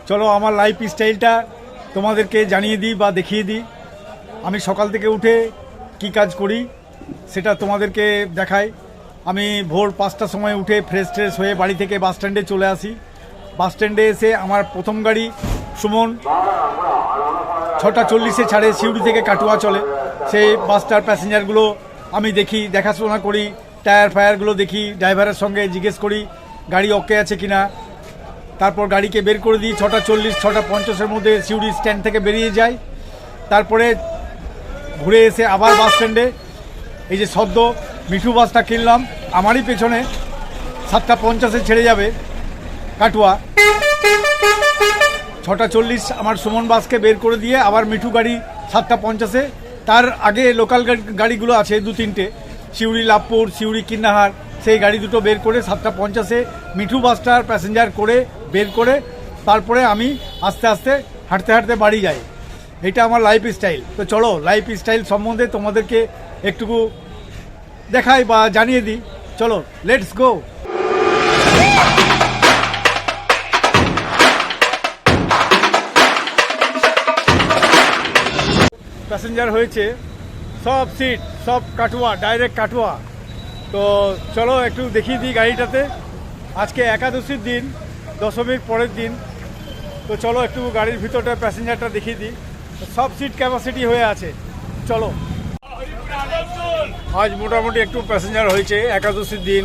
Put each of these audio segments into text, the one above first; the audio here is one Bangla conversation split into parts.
চলো আমার লাইফ স্টাইলটা তোমাদেরকে জানিয়ে দিই বা দেখিয়ে দিই। আমি সকাল থেকে উঠে কি কাজ করি সেটা তোমাদেরকে দেখাই। আমি ভোর 5টার সময় উঠে ফ্রেশ হয়ে বাড়ি থেকে বাস স্ট্যান্ডে চলে আসি। বাস স্ট্যান্ডে এসে আমার প্রথম গাড়ি সুমন 6:40 ছাড়ে, সিউড়ি থেকে কাটুয়া চলে। সেই বাসটার প্যাসেঞ্জারগুলো আমি দেখি, দেখাশোনা করি, টায়ার ফায়ারগুলো দেখি, ড্রাইভারের সঙ্গে জিজ্ঞেস করি গাড়ি ওকে আছে কিনা। তারপর গাড়িকে বের করে দিই। 6:40 6:50 মধ্যে সিউড়ি স্ট্যান্ড থেকে বেরিয়ে যাই। তারপরে ঘুরে এসে আবার বাস স্ট্যান্ডে এই যে সদ্য মিঠু বাসটা কিনলাম, আমারই পেছনে 7:50 ছেড়ে যাবে কাটুয়া। 6:40 আমার সুমন বাসকে বের করে দিয়ে আবার মিঠু গাড়ি 7:50। তার আগে লোকাল গাড়িগুলো আছে 2-3টে, সিউড়ি লাভপুর, সিউড়ি কিন্নাহার, সেই গাড়ি দুটো বের করে 7:50 মিঠু বাসটার প্যাসেঞ্জার করে বের করে তারপরে আমি আস্তে আস্তে হাঁটতে হাঁটতে বাড়ি যাই। এটা আমার লাইফ স্টাইল। তো চলো লাইফ স্টাইল সম্বন্ধে তোমাদেরকে একটুকু দেখাই বা জানিয়ে দিই। চলো লেটস গো। প্যাসেঞ্জার হয়েছে সব সিট, সব কাটুয়া, ডাইরেক্ট কাটুয়া। তো চলো একটু দেখিয়ে দিই গাড়িটাতে। আজকে একাদশীর দিন, দশমীর পরের দিন। তো চলো একটু গাড়ির ভিতরটা প্যাসেঞ্জারটা দেখিয়ে দিই। সব সিট ক্যাপাসিটি হয়ে আছে। চলো, আজ মোটামুটি একটু প্যাসেঞ্জার হয়েছে একাদশীর দিন।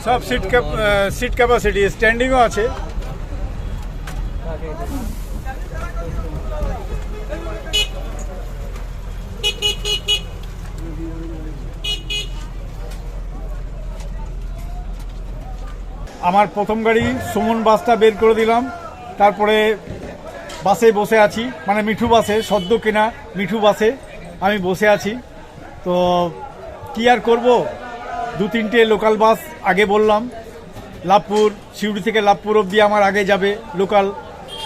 সব সিট ক্যাপাসিটি, স্ট্যান্ডিংও আছে। আমার প্রথম গাড়ি সুমন বাসটা বের করে দিলাম। তারপরে বাসে বসে আছি, মানে মিঠু বাসে, সদ্য কেনা মিঠু বাসে আমি বসে আছি। তো কি আর করব, 2-3টে লোকাল বাস আগে বললাম। লাভপুর, সিউড়ি থেকে লাভপুর অবধি আমার আগে যাবে লোকাল।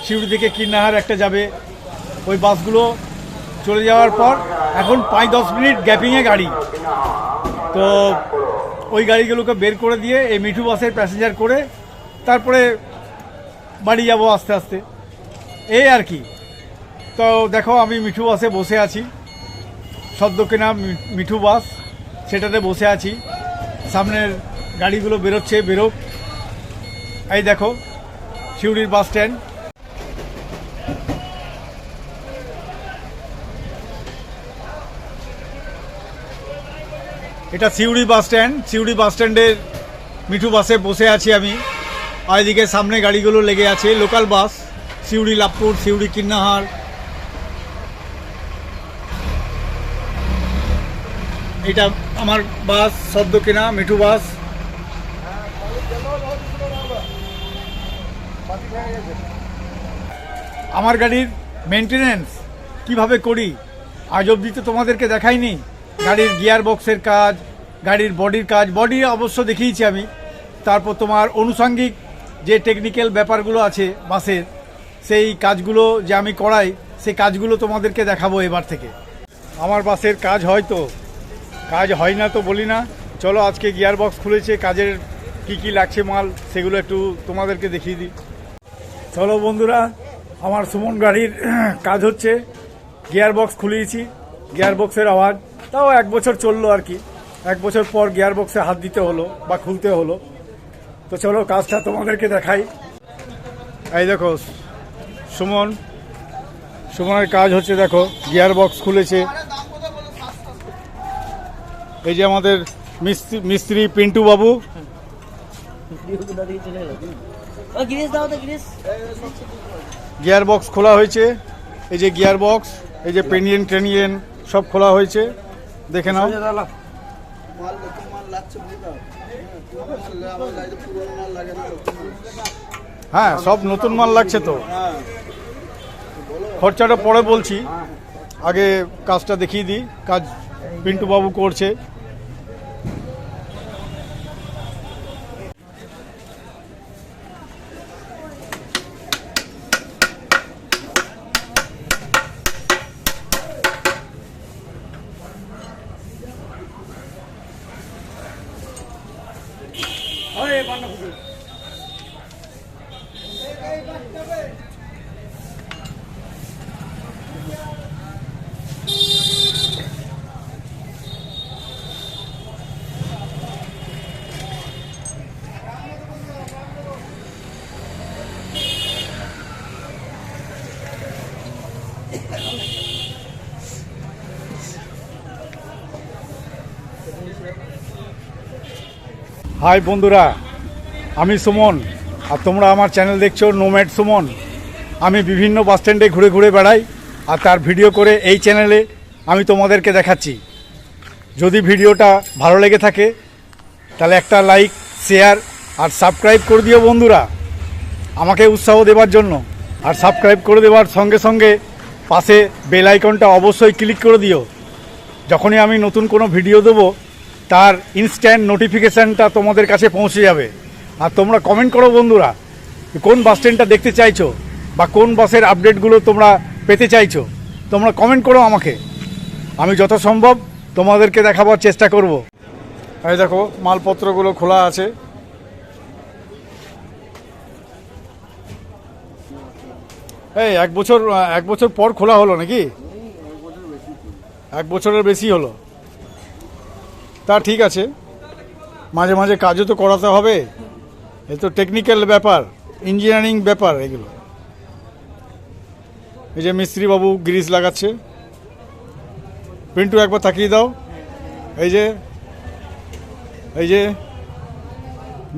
সিউড়ি থেকে কিন্নাহার একটা যাবে। ওই বাসগুলো চলে যাওয়ার পর এখন 5-10 মিনিট গ্যাপিংয়ে গাড়ি। তো ওই গাড়িগুলোকে বের করে দিয়ে এই মিঠু বাসের প্যাসেঞ্জার করে তারপরে বাড়ি যাব আস্তে আস্তে, এই আর কি। তো দেখো আমি মিঠু বাসে বসে আছি, সদ্য কেনা মিঠু বাস, সেটাতে বসে আছি। সামনের গাড়িগুলো বেরোচ্ছে, বেরোক। এই দেখো সিউড়ির বাস স্ট্যান্ড। এটা সিউড়ি বাস স্ট্যান্ড। সিউড়ি বাস স্ট্যান্ডের মিঠু বাসে বসে আছি আমি। আর এদিকে সামনে গাড়িগুলো লেগে আছে লোকাল বাস, সিউড়ি লাভপুর, সিউড়ি কিন্নাহার। এটা আমার বাস, সদ্য কেনা মিঠু বাস। আমার গাড়ির মেনটেনেন্স কিভাবে করি আজ অবধি তো তোমাদেরকে দেখাইনি। গাড়ির গিয়ার বক্সের কাজ, গাড়ির বডির কাজ, বডি অবশ্য দেখিয়েছি আমি। তারপর তোমার আনুষঙ্গিক যে টেকনিক্যাল ব্যাপারগুলো আছে বাসের, সেই কাজগুলো যে আমি করাই, সেই কাজগুলো তোমাদেরকে দেখাবো এবার থেকে। আমার বাসের কাজ হয় তো, কাজ হয় না তো বলি না। চলো আজকে গিয়ার বক্স খুলেছে, কাজের কি কি লাগছে মাল সেগুলো একটু তোমাদেরকে দেখিয়ে দিই। চলো বন্ধুরা, আমার সুমন গাড়ির কাজ হচ্ছে। গিয়ার বক্স খুলিয়েছি, গিয়ার বক্সের আওয়াজ। তাও 1 বছর চললো আর কি। 1 বছর পর গিয়ার বক্সে হাত দিতে হলো বা খুলতে হলো। তো চলো কাজটা তোমাদেরকে দেখাই। এই দেখো সুমনের কাজ হচ্ছে, দেখো গিয়ার বক্স খুলেছে। এই যে আমাদের মিস্ত্রি পিন্টু বাবু। গিয়ার বক্স খোলা হয়েছে। এই যে গিয়ার বক্স, এই যে পেনিয়েন টেনিয়েন সব খোলা হয়েছে, দেখে নাও। হ্যাঁ, সব নতুন মাল লাগছে তো। খরচাটা পরে বলছি, আগে কাজটা দেখিয়ে দিই। কাজ পিন্টু বাবু করছে। হাই বন্ধুরা, আমি সুমন আর তোমরা আমার চ্যানেল দেখছো নোম্যাড সুমন। আমি বিভিন্ন বাস স্ট্যান্ডে ঘুরে ঘুরে বেড়াই আর তার ভিডিও করে এই চ্যানেলে আমি তোমাদেরকে দেখাচ্ছি। যদি ভিডিওটা ভালো লেগে থাকে তাহলে একটা লাইক, শেয়ার আর সাবস্ক্রাইব করে দিও বন্ধুরা, আমাকে উৎসাহ দেওয়ার জন্য। আর সাবস্ক্রাইব করে দেওয়ার সঙ্গে সঙ্গে পাশে বেল আইকনটা অবশ্যই ক্লিক করে দিও। যখনই আমি নতুন কোনো ভিডিও দেবো তার ইনস্ট্যান্ট নোটিফিকেশানটা তোমাদের কাছে পৌঁছে যাবে। আর তোমরা কমেন্ট করো বন্ধুরা, কোন বাস স্ট্যান্ডটা দেখতে চাইছো বা কোন বাসের আপডেটগুলো তোমরা পেতে চাইছো, তোমরা কমেন্ট করো আমাকে। আমি যত সম্ভব তোমাদেরকে দেখাবার চেষ্টা করব। এই দেখো মালপত্রগুলো খোলা আছে। এই এক বছর পর খোলা হলো নাকি? 1 বছরের বেশি হলো। তা ঠিক আছে, মাঝে মাঝে কাজও তো করাতে হবে, এ তো টেকনিক্যাল ব্যাপার, ইঞ্জিনিয়ারিং ব্যাপার এগুলো। এই যে মিস্ত্রি বাবু গ্রিজ লাগাচ্ছে। পিন্টু একবার তাকিয়ে দাও। এই যে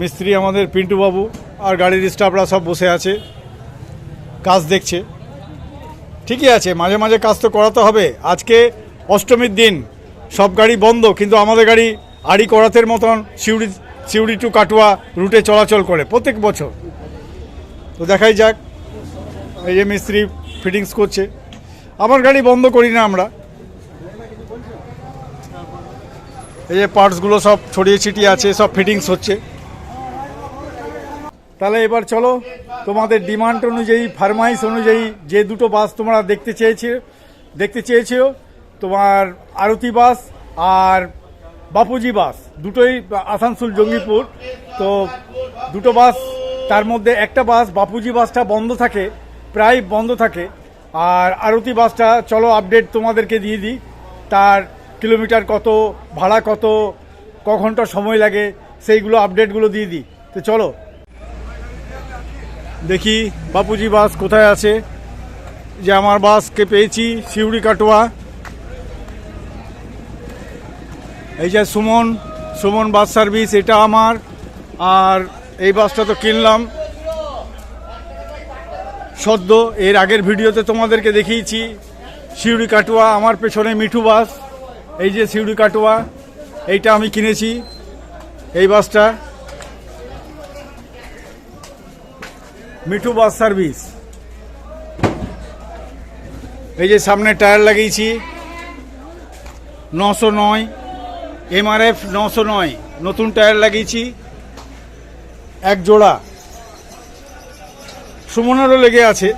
মিস্ত্রি আমাদের পিন্টু বাবু আর গাড়ির স্টাফরা সব বসে আছে, কাজ দেখছে। ঠিকই আছে, মাঝে মাঝে কাজ তো করাতে হবে। আজকে অষ্টমীর দিন, সব গাড়ি বন্ধ, কিন্তু আমাদের গাড়ি আড়ি করাতের মতন সিউড়ি টু কাটুয়া রুটে চলাচল করে প্রত্যেক বছর। তো দেখাই যাক। এই যে মিস্ত্রি ফিটিংস করছে। আমার গাড়ি বন্ধ করি না আমরা। এই যে পার্টসগুলো সব ছড়িয়ে ছিটিয়ে আছে, সব ফিটিংস হচ্ছে। তাহলে এবার চলো, তোমাদের ডিমান্ড অনুযায়ী, ফারমাইশ অনুযায়ী যে দুটো বাস তোমরা দেখতে চেয়েছো, তোমার আরতি বাস আর বাপুজি বাস, দুটোই আসানসোল জঙ্গিপুর। তো দুটো বাস, তার মধ্যে একটা বাস বাপুজি বাসটা বন্ধ থাকে, প্রায় বন্ধ থাকে। আর আরতি বাসটা চলো আপডেট তোমাদেরকে দিয়ে দিই। তার কিলোমিটার কত, ভাড়া কত, ক ঘন্টা সময় লাগে, সেইগুলো আপডেটগুলো দিয়ে দিই। তো চলো দেখি বাপুজি বাস কোথায় আছে। যে আমার বাসকে পেয়েছি সিউড়ি কাটোয়া। এই যে সুমন বাস সার্ভিস, এটা আমার। আর এই বাসটা তো কিনলাম সদ্য, এর আগের ভিডিওতে তোমাদেরকে দেখিয়েছি। সিউড়ি কাটোয়া, আমার পেছনে মিঠু বাস। এই যে সিউড়ি কাটোয়া, এইটা আমি কিনেছি, এই বাসটা মিঠু বাস সার্ভিস। এই যে সামনে টায়ার লাগিয়েছি 909 MRF 909, নতুন টায়ার লাগিয়েছি এক জোড়া। সুমনেরও লেগে আছে,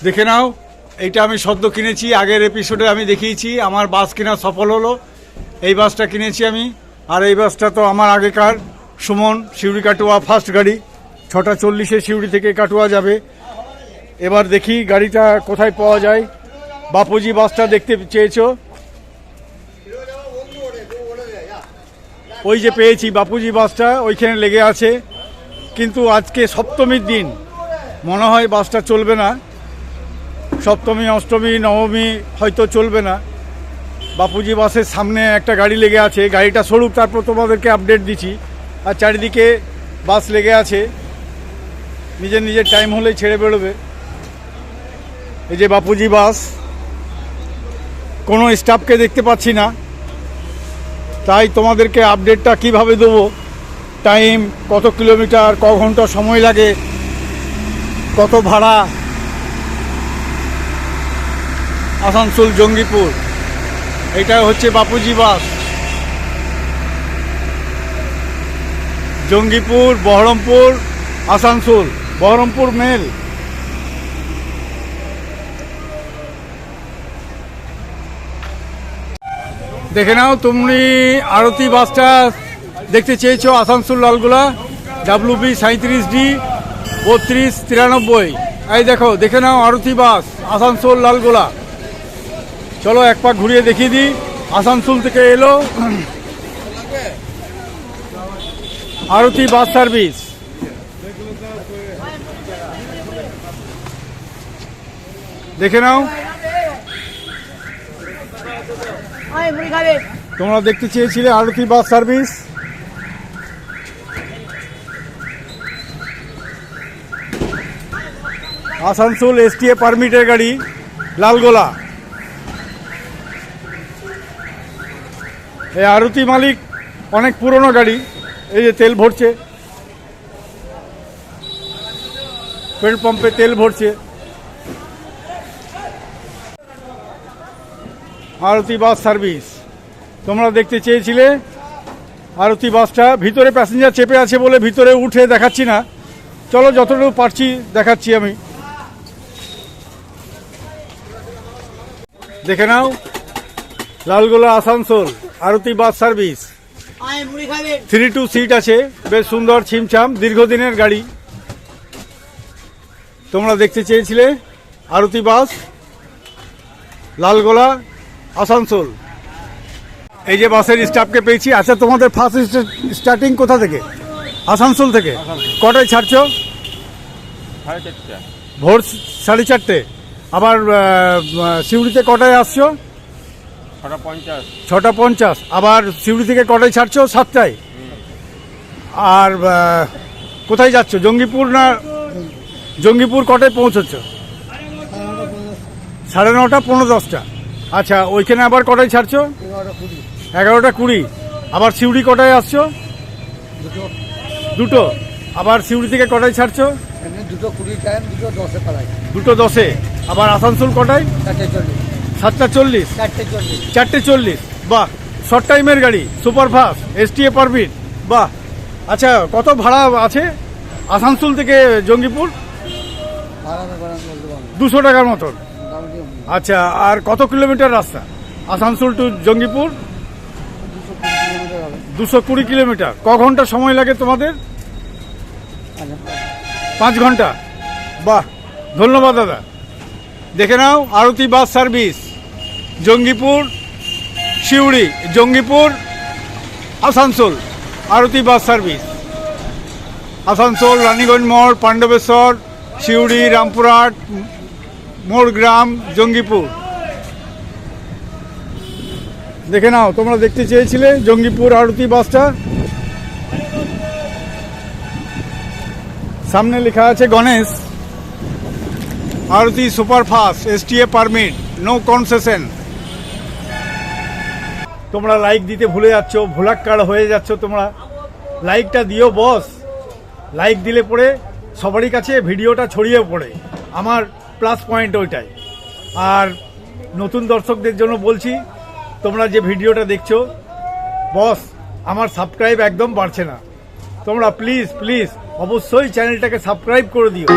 দেখে নাও। এইটা আমি সদ্য কিনেছি, আগের এপিসোডে আমি দেখিয়েছি আমার বাস কেনা সফল হলো। এই বাসটা কিনেছি আমি। আর এই বাসটা তো আমার আগেকার সুমন সিউড়ি কাটোয়া ফার্স্ট গাড়ি, 6:40 সিউড়ি থেকে কাটোয়া যাবে। এবার দেখি গাড়িটা কোথায় পাওয়া যায়। বাপুজি বাসটা দেখতে চেয়েছো, ওই যে পেয়েছি বাপুজি বাসটা, ওইখানে লেগে আছে। কিন্তু আজকে সপ্তমীর দিন, মনে হয় বাসটা চলবে না। সপ্তমী, অষ্টমী, নবমী হয়তো চলবে না। বাপুজি বাসের সামনে একটা গাড়ি লেগে আছে, গাড়িটা সরুক, তারপর তোমাদেরকে আপডেট দিচ্ছি। আর চারিদিকে বাস লেগে আছে, নিজের টাইম হলেই ছেড়ে বেরোবে। এই যে বাপুজি বাস, কোনো স্টাফকে দেখতে পাচ্ছি না, তাই তোমাদেরকে আপডেটটা কিভাবে দেবো, টাইম কত কিলোমিটার, ক ঘন্টা সময় লাগে, কত ভাড়া। আসানসোল জঙ্গিপুর, এটা হচ্ছে বাপুজি বাস। জঙ্গিপুর, বহরমপুর, আসানসোল, বহরমপুর মেল। দেখে নাও, তুমি আরতি বাসটা দেখতে চেয়েছো আসানসোল লালগোলা, WB 37D 3293। এই দেখে নাও আরতি বাস আসানসোল লালগোলা। চলো এক পাক ঘুরিয়ে দেখিয়ে দিই। আসানসোল থেকে এলো আরতি বাস সার্ভিস। দেখে নাও। তোমরা দেখতে চেয়েছিলে আরতি বাস সার্ভিস। আসানসোল এসটিএ পারমিটের গাড়ি, লালগোলা। এই আরতি মালিক অনেক পুরনো গাড়ি। এই যে তেল ভরছে, পেট্রোল পাম্পে তেল ভরছে। আরতি বাস সার্ভিস তোমরা দেখতে চেয়েছিলে। আরতি বাসটা ভিতরে প্যাসেঞ্জার চেপে আছে বলে ভিতরে উঠে দেখাচ্ছি না, চলো যতটুকু পারছি দেখাচ্ছি আমি। দেখে নাও, লালগোলা আসানসোল আরতি বাস সার্ভিস। 3-2 সিট আছে, বেশ সুন্দর ছিমছাম, দীর্ঘদিনের গাড়ি। তোমরা দেখতে চেয়েছিলে আরতি বাস, লালগোলা আসানসোল। এই যে বাসের স্টাফকে পেয়েছি। আচ্ছা, তোমাদের ফার্স্ট স্টার্টিং কোথা থেকে? আসানসোল থেকে। কটায় ছাড়ছো? 4:30। ভোর 4:30। আবার সিউড়িতে কটায় আসছো? 6:50। 6:50। আবার সিউড়ি থেকে কটায় ছাড়ছো? 7টায়। আর কোথায় যাচ্ছ? জঙ্গিপুর না? জঙ্গিপুর কটায় পৌঁছচ্ছ? 9:30, 10:15। আচ্ছা, ওইখানে আবার কটায় ছাড়ছো? 11:20। আবার সিউড়ি কটায় আসছো? 2টো। আবার সিউড়ি থেকে কটায় ছাড়ছো? 2:20 টাইম, 2:10 পালাই। 2:10। আবার আসানসোল কটায়? 4:40। 7:40। 4:40। বাহ, শর্ট টাইমের গাড়ি, সুপার ফাস্ট, এসটিএ পারমিট। বাহ। আচ্ছা, কত ভাড়া আছে আসানসোল থেকে জঙ্গিপুর? 200 টাকার মতন। আচ্ছা, আর কত কিলোমিটার রাস্তা আসানসোল টু জঙ্গিপুর? 220 কিলোমিটার। ক ঘন্টা সময় লাগে তোমাদের? 5 ঘন্টা। বাহ, ধন্যবাদ দাদা। দেখে নাও আরতি বাস সার্ভিস, জঙ্গিপুর সিউড়ি, জঙ্গিপুর আসানসোল আরতি বাস সার্ভিস। আসানসোল, রানীগঞ্জ মোড়, পাণ্ডবেশ্বর, সিউড়ি, রামপুরহাট, মোড়গ্রাম, জঙ্গিপুর। দেখে নাও, তোমরা দেখতে চেয়েছিলে জঙ্গিপুর আরতি বাসটা। সামনে লেখা আছে Ganesh. Arati super fast, STA permit, no concession. তোমরা লাইক দিতে ভুলে যাচ্ছ, ভোলাক্কার হয়ে যাচ্ছ তোমরা। লাইকটা দিও বস। লাইক দিলে পরে সবারই কাছে ভিডিওটা ছড়িয়ে পড়ে, আমার প্লাস পয়েন্ট ওইটাই। আর নতুন দর্শকদের জন্য বলছি, তোমরা যে ভিডিওটা দেখছো বস, আমার সাবস্ক্রাইব একদম বাড়ছে না। তোমরা প্লিজ প্লিজ অবশ্যই চ্যানেলটাকে সাবস্ক্রাইব করে দিও।